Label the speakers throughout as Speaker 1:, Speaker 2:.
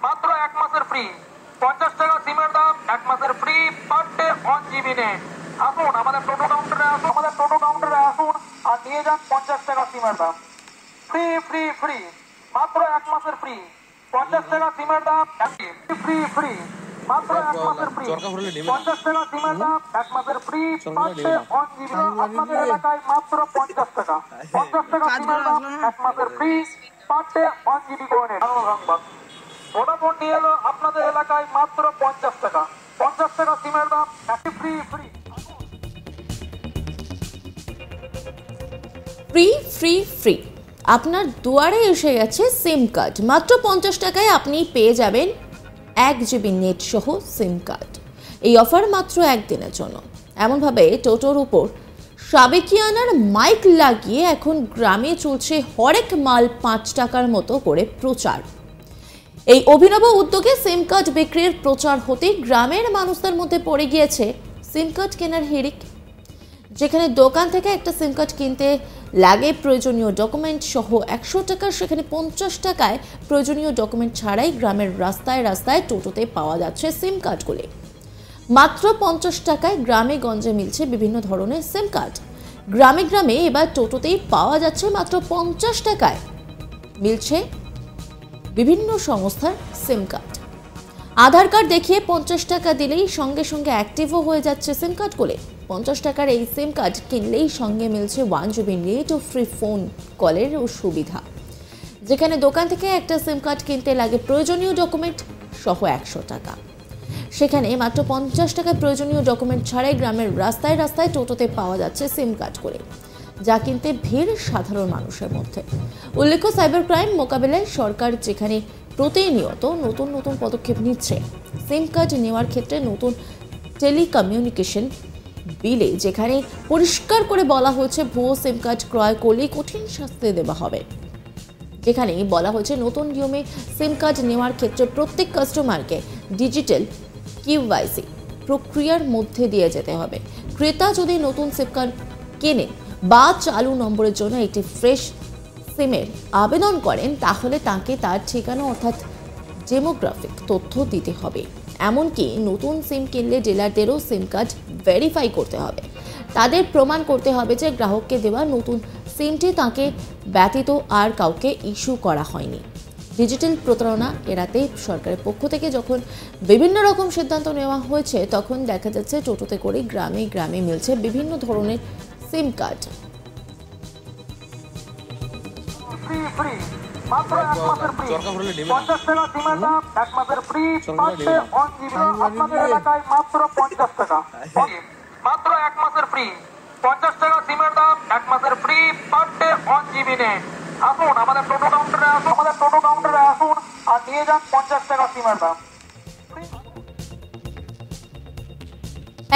Speaker 1: মাত্র 1 মাসের ফ্রি। 50 টাকা সিমের দাম, 1 মাসের free per day 1 GB net. আসুন আমাদের টোটো কাউন্টারে আসুন আর নিয়ে যান 50 টাকা সিমের দাম। ফ্রি ফ্রি ফ্রি, মাত্র 1 মাসের ফ্রি। 50 টাকা সিমের দাম, ফ্রি ফ্রি, মাত্র 1 মাসের ফ্রি। 50 টাকা সিমের দাম, 1 মাসের ফ্রি পার ডে 1 জিবি। আপনাদের এলাকায় মাত্র 50 টাকা। 50 টাকা সিমের দাম, 1 মাসের ফ্রি পার ডে 1 জিবি করে নেট। ভোডাফোন নিয়ে এলো আপনাদের এলাকায় মাত্র 50 টাকা। 50 টাকা সিমের দাম, free free
Speaker 2: free free free. আপনার দুয়ারে এসে গেছে সিম কার্ড। মাত্র 50 টাকায় আপনি পেয়ে যাবেন 1 জিবি নেট সহ সিম কার্ড। এই অফার মাত্র একদিনের জন্য। এমনভাবে টোটোর উপর সাবেকিয়ানার মাইক লাগিয়ে এখন গ্রামে চলছে হরেক মাল 5 টাকার মতো করে প্রচার। এই অভিনব উদ্যোগে সিম কার্ড বিক্রির প্রচার হতে গ্রামের মানুষদের মধ্যে পড়ে গিয়েছে সিম কার্ড কেনার হিড়িক। যেখানে দোকান থেকে একটা সিম কার্ড কিনতে লাগে প্রয়োজনীয় ডকুমেন্ট সহ 100 টাকা, সেখানে 50 টাকায় প্রয়োজনীয় ডকুমেন্ট ছাড়াই গ্রামের রাস্তায় রাস্তায় টোটোতে পাওয়া যাচ্ছে সিম কার্ডগুলি। মাত্র 50 টাকায় গ্রামে গঞ্জে মিলছে বিভিন্ন ধরনের সিম কার্ড। গ্রামে গ্রামে এবার টোটোতেই পাওয়া যাচ্ছে মাত্র 50 টাকায় মিলছে বিভিন্ন সংস্থার সিম কার্ড। আধার কার্ড দেখিয়ে 50 টাকা দিলেই সঙ্গে সঙ্গে অ্যাক্টিভও হয়ে যাচ্ছে সিম কার্ডগুলি। 50 টাকার এই সিম কার্ড কিনলেই সঙ্গে মিলছে 1 জিবি নেট ও ফ্রি ফোন কলের সুবিধা। যেখানে দোকান থেকে একটা সিম কার্ড কিনতে লাগে প্রয়োজনীয় ডকুমেন্ট সহ 100 টাকা, সেখানে মাত্র 50 টাকায় প্রয়োজনীয় ডকুমেন্ট ছাড়াই গ্রামের রাস্তায় রাস্তায় টোটোতে পাওয়া যাচ্ছে সিম কার্ড করে, যা কিনতে ভিড় সাধারণ মানুষের মধ্যে। উল্লেখ্য, সাইবার ক্রাইম মোকাবিলায় সরকার যেখানে প্রতিনিয়ত নতুন নতুন পদক্ষেপ নিচ্ছে, সিম কার্ড নেওয়ার ক্ষেত্রে নতুন টেলিকমিউনিকেশন বিলে যেখানে পরিষ্কার করে বলা হয়েছে ভুয়ো সিম কার্ড ক্রয় করলে কঠিন শাস্তি দেওয়া হবে, যেখানে বলা হয়েছে নতুন নিয়মে সিম কার্ড নেওয়ার ক্ষেত্রে প্রত্যেক কাস্টমারকে ডিজিটাল কিউআইসি প্রক্রিয়ার মধ্যে দিয়ে যেতে হবে। ক্রেতা যদি নতুন সিম কার্ড কেনেন বা চালু নম্বরের জন্য একটি ফ্রেশ সিমের আবেদন করেন, তাহলে তাকে তার ঠিকানা অর্থাৎ ডেমোগ্রাফিক তথ্য দিতে হবে। এমনকি নতুন সিম কিনলে ডিলারদেরও সিম কার্ড ভেরিফাই করতে হবে। তাদের প্রমাণ করতে হবে যে গ্রাহককে দেওয়া নতুন সিমটি তাকে ব্যতীত আর কাউকে ইস্যু করা হয়নি। ডিজিটাল প্রতারণা এড়াতে সরকারের পক্ষ থেকে যখন বিভিন্ন রকম সিদ্ধান্ত নেওয়া হয়েছে, তখন দেখা যাচ্ছে টোটোতে করে গ্রামে গ্রামে মিলছে বিভিন্ন ধরনের সিম কার্ড।
Speaker 1: ফ্রি ফ্রি, মাত্র 1 মাসের ফ্রি। 50 টাকা সিমের দাম, 1 মাসের ফ্রি পার ডে 1 জিবি। আপনাদের এলাকায় মাত্র 50 টাকা। মাত্র 1 মাসের ফ্রি। 50 টাকা সিমের দাম, 1 মাসের free per day 1 GB net. আসুন আমাদের টোটো কাউন্টারে আসুন আর নিয়ে যান 50 টাকা সিমের দাম।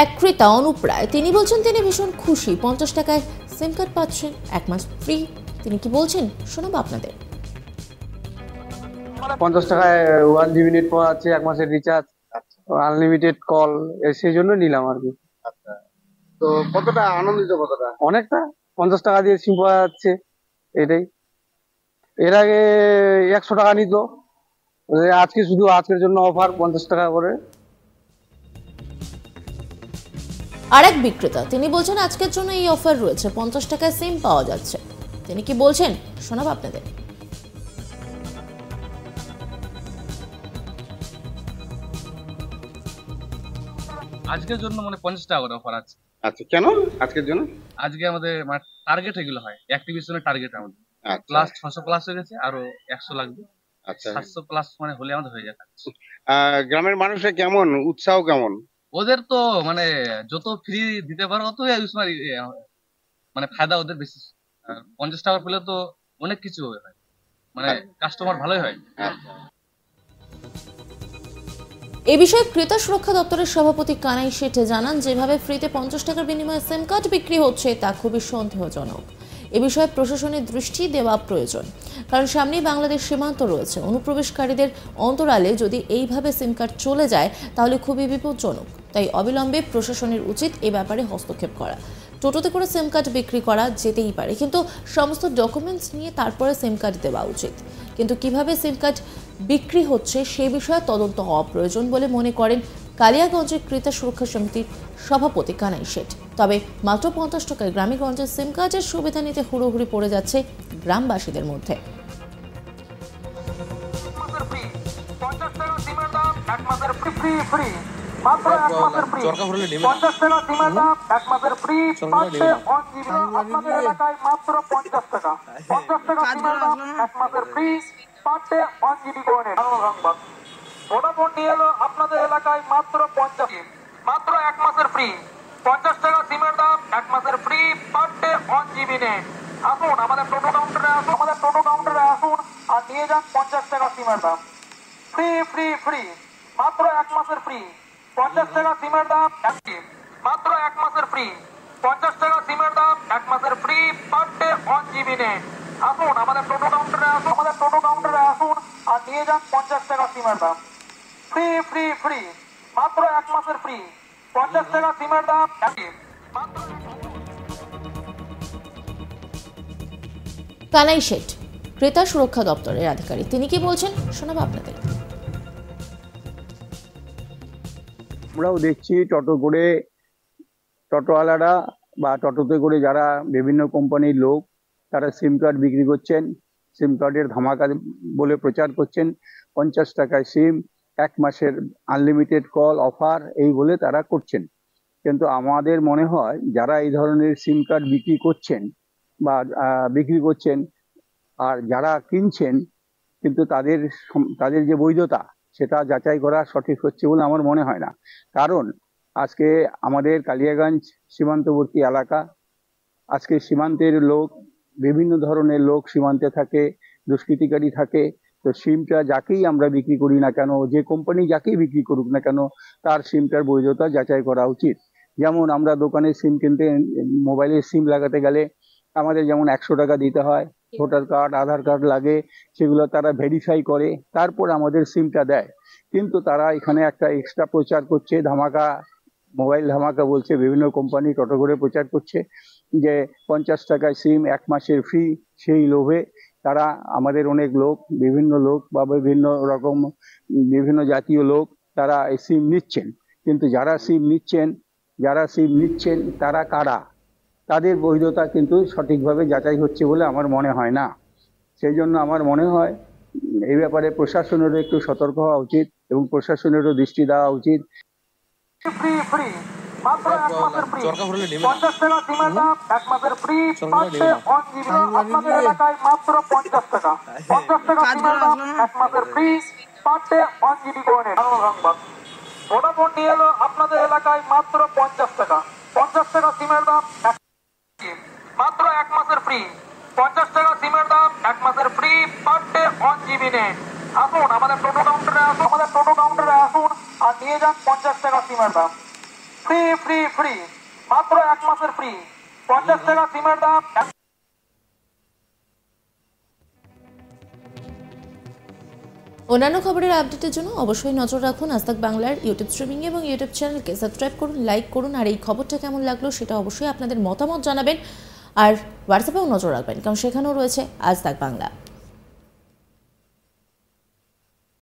Speaker 2: এক ক্রেতা অনুপ রায়, তিনি বলছেন তিনি ভীষণ খুশি, 50 টাকায় সিম কার্ড পাচ্ছেন, 1 মাস ফ্রি। তিনি কি বলছেন শোনাবো আপনাদের।
Speaker 3: 50 টাকায় 1 জিবি নেট পাওয়া যাচ্ছে, 1 মাসের রিচার্জ, আনলিমিটেড কল, সেই জন্য নিলাম আর কি।
Speaker 4: আচ্ছা, তো কতটা আনন্দিত? কতটা?
Speaker 3: অনেকটা। 50 টাকা দিয়ে সিম পাওয়া যাচ্ছে, এটাই। এর আগে 100 টাকা নিত, আজকে শুধু আজকের জন্য অফার 50 টাকা করে।
Speaker 2: আরেক বিক্রেতা, তিনি বলছেন আজকের জন্য এই অফার রয়েছে, 50 টাকায় সিম পাওয়া যাচ্ছে। তিনি কি বলছেন শোনাবো আপনাদের।
Speaker 5: আজকের জন্য মানে 50 টাকা করে অফার আছে।
Speaker 4: আচ্ছা, কেন আজকের জন্য?
Speaker 5: আজকে আমাদের মানে টার্গেট এগুলো হয়, অ্যাক্টিভেশনের টার্গেট আমাদের
Speaker 4: আচ্ছা
Speaker 5: প্লাস 600 প্লাস হয়ে গেছে, আরো 100 লাগবে।
Speaker 4: আচ্ছা,
Speaker 5: 700 প্লাস মানে হলে আমাদের হয়ে যাবে।
Speaker 4: গ্রামের মানুষের কেমন উৎসাহ? কেমন
Speaker 5: ওদের তো মানে যত ফ্রি দিতে পারো অত মানে ফায়দা ওদের বেশি। 50 টাকা পেলে তো অনেক কিছু হয়, মানে কাস্টমার ভালোই হয়।
Speaker 2: এ বিষয়ে ক্রেতা সুরক্ষা দপ্তরের সভাপতি কানাই শেঠ জানান, যেভাবে ফ্রিতে 50 টাকার বিনিময়ে সিম কার্ড বিক্রি হচ্ছে তা খুবই সন্দেহজনক। এ বিষয়ে প্রশাসনের দৃষ্টি দেওয়া প্রয়োজন, কারণ সামনেই বাংলাদেশ সীমান্ত রয়েছে। অনুপ্রবেশকারীদের অন্তরালে যদি এইভাবে সিম কার্ড চলে যায় তাহলে খুবই বিপজ্জনক। তাই অবিলম্বে প্রশাসনের উচিত এ ব্যাপারে হস্তক্ষেপ করা। টোটোতে করে সিম কার্ড বিক্রি করা যেতেই পারে, কিন্তু সমস্ত ডকুমেন্টস নিয়ে তারপরে সিম কার্ড দেওয়া উচিত। কিন্তু কিভাবে সিম কার্ড বিক্রি হচ্ছে সে বিষয়ে তদন্ত হওয়া প্রয়োজন বলে মনে করেন কালিয়াগঞ্জের ক্রেতা সুরক্ষা সমিতির সভাপতি কানাই শেঠ। তবে মাত্র 50 টাকায় গ্রামে গঞ্জে সিম কার্ডের সুবিধা নিতে হুড়োহুড়ি পড়ে যাচ্ছে গ্রামবাসীদের মধ্যে।
Speaker 1: 50 টাকা সিমের দাম, 1 মাসের ফ্রি ফ্রি, মাত্র 1 মাসের ফ্রি। 50 টাকা সিমের দাম, 1 মাসের ফ্রি, পার ডে 1 জিবি। আপনাদের এলাকায় মাত্র 50 টাকা। 50 টাকা সিমের দাম, 1 মাসের ফ্রি, পার ডে 1 জিবি করে নেন। সংবাদ ভোডাফোন নিয়ে এলো আপনাদের এলাকায় মাত্র 50, মাত্র 1 মাসের ফ্রি। 50 টাকা সিমের দাম, 1 মাসের ফ্রি, পার ডে 1 জিবি নেন। আসুন আমাদের টোটো কাউন্টারে আসুন, আমাদের টোটো কাউন্টারে আসুন আর নিয়ে যান 50 টাকা সিমের দাম। ফ্রি ফ্রি ফ্রি, মাত্র 1 মাসের ফ্রি। 50 টাকা সিমের দাম, মাত্র 1 মাসের ফ্রি। 50 টাকা সিমের দাম, 1 মাসের ফ্রি, পার ডে 1 জিবি নেন। আসুন আমাদের টোটো কাউন্টারে আসুন, আমাদের টোটো কাউন্টারে আসুন আর নিয়ে যান 50 টাকা সিমের দাম। ফ্রি ফ্রি ফ্রি, মাত্র 1 মাসের ফ্রি। 50 টাকা সিমের দাম, মাত্র।
Speaker 2: কানাই শেঠ ক্রেতা সুরক্ষা দপ্তরের আধিকারিক, তিনি কি বলছেন শোনাবো আপনাদের।
Speaker 6: আমরাও দেখছি টোটোওয়ালারা বা টোটোতে করে যারা বিভিন্ন কোম্পানির লোক তারা সিম কার্ড বিক্রি করছেন, সিম কার্ডের ধামাকা বলে প্রচার করছেন। 50 টাকায় সিম, 1 মাসের আনলিমিটেড কল অফার, এই বলে তারা করছেন। কিন্তু আমাদের মনে হয় যারা এই ধরনের সিম কার্ড বিক্রি করছেন বা আর যারা কিনছেন, কিন্তু তাদের যে বৈধতা সেটা যাচাই করা সঠিক হচ্ছে বলে আমার মনে হয় না। কারণ আজকে আমাদের কালিয়াগঞ্জ সীমান্তবর্তী এলাকা, আজকে সীমান্তের লোক, বিভিন্ন ধরনের লোক সীমান্তে থাকে, দুষ্কৃতিকারী থাকে। তো সিমটা যাকেই আমরা বিক্রি করি না কেন, যে কোম্পানি যাকেই বিক্রি করুক না কেন, তার সিমটার বৈধতা যাচাই করা উচিত। যেমন আমরা দোকানে সিম কিনতে, মোবাইলের সিম লাগাতে গেলে আমাদের যেমন 100 টাকা দিতে হয়, ভোটার কার্ড, আধার কার্ড লাগে, সেগুলো তারা ভেরিফাই করে তারপর আমাদের সিমটা দেয়। কিন্তু তারা এখানে একটা এক্সট্রা প্রচার করছে, ধামাকা, মোবাইল ধামাকা বলছে, বিভিন্ন কোম্পানি টোটো করে প্রচার করছে যে 50 টাকায় সিম, 1 মাসের ফ্রি। সেই লোভে তারা আমাদের অনেক লোক, বিভিন্ন লোক বা বিভিন্ন জাতীয় লোক তারা এই সিম নিচ্ছেন। কিন্তু যারা সিম নিচ্ছেন তারা কারা, তাদের বৈধতা কিন্তু সঠিকভাবে যাচাই হচ্ছে বলে আমার মনে হয় না। সেই জন্য আমার মনে হয় এই ব্যাপারে প্রশাসনেরও একটু সতর্ক হওয়া উচিত এবং প্রশাসনেরও দৃষ্টি দেওয়া উচিত।
Speaker 1: ফ্রি ফ্রি, মাত্র 1 মাসের ফ্রি। 50 টাকা সিমের দাম, 1 মাসের ফ্রি, পার ডে 1 জিবি। আপনাদের এলাকায় মাত্র 50 টাকা। 50 টাকা সিমের দাম, 1 মাসের ফ্রি, পার ডে 1 জিবি করে নেন। সংবাদ ভোডাফোন নিয়ে এলো আপনাদের এলাকায় মাত্র 50 টাকা। 50 টাকা সিমের দাম, মাত্র 1 মাসের ফ্রি। 50 টাকা সিমের দাম, 1 মাসের ফ্রি, পার ডে 1 জিবি নেন। আসুন আমাদের টোটো কাউন্টারে আসুন, আমাদের টোটো কাউন্টারে আসুন আর নিয়ে যান 50 টাকা সিমের দাম। ফ্রি ফ্রি ফ্রি, মাত্র 1 মাসের ফ্রি। 50 টাকা সিমের দাম।
Speaker 2: অন্যান্য খবরের আপডেটের জন্য অবশ্যই নজর রাখুন আজ তাক বাংলার ইউটিউব স্ট্রিমিং এবং ইউটিউব চ্যানেলকে সাবস্ক্রাইব করুন, লাইক করুন, আর এই খবরটা কেমন লাগলো সেটা অবশ্যই আপনাদের মতামত জানাবেন। আর হোয়াটসঅ্যাপেও নজর রাখবেন, কারণ সেখানেও রয়েছে আজ তাক বাংলা।